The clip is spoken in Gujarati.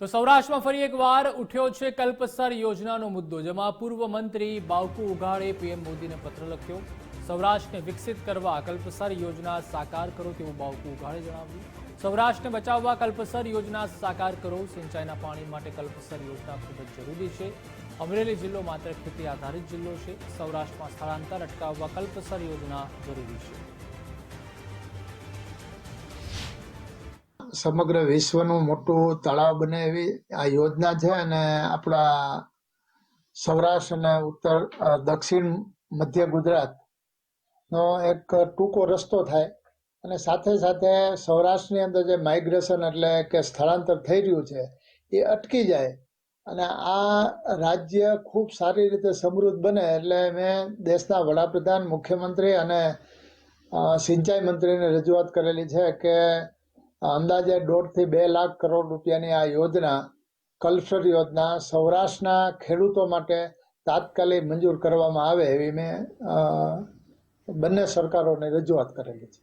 તો સૌરાષ્ટ્રમાં ફરી એકવાર ઉઠ્યો છે કલ્પસર યોજનાનો મુદ્દો, જેમાં પૂર્વ મંત્રી બાવકુ ઉઘાડે પીએમ મોદીને પત્ર લખ્યો। સૌરાષ્ટ્રને વિકસિત કરવા કલ્પસર યોજના સાકાર કરો તેવું બાવકુ ઉઘાડે જણાવ્યું। સૌરાષ્ટ્રને બચાવવા કલ્પસર યોજના સાકાર કરો। સિંચાઈના પાણી માટે કલ્પસર યોજના ખૂબ જ જરૂરી છે। અમરેલી જિલ્લો માત્ર ખેતી આધારિત જિલ્લો છે। સૌરાષ્ટ્રમાં સ્થળાંતર અટકાવવા કલ્પસર યોજના જરૂરી છે। સમગ્ર વિશ્વનું મોટું તળાવ બને એવી આ યોજના છે અને આપણા સૌરાષ્ટ્ર અને ઉત્તર દક્ષિણ મધ્ય ગુજરાતનો એક ટૂંકો રસ્તો થાય અને સાથે સાથે સૌરાષ્ટ્રની અંદર જે માઇગ્રેશન એટલે કે સ્થળાંતર થઈ રહ્યું છે એ અટકી જાય અને આ રાજ્ય ખૂબ સારી રીતે સમૃદ્ધ બને। એટલે મેં દેશના વડાપ્રધાન, મુખ્યમંત્રી અને સિંચાઈ મંત્રીને રજૂઆત કરેલી છે કે અંદાજે 1.5 થી 2 લાખ કરોડ રૂપિયાની આ યોજના કલ્પસર યોજના સૌરાષ્ટ્રના ખેડૂતો માટે તાત્કાલિક મંજૂર કરવામાં આવે એવી મેં બંને સરકારોને રજૂઆત કરેલી છે।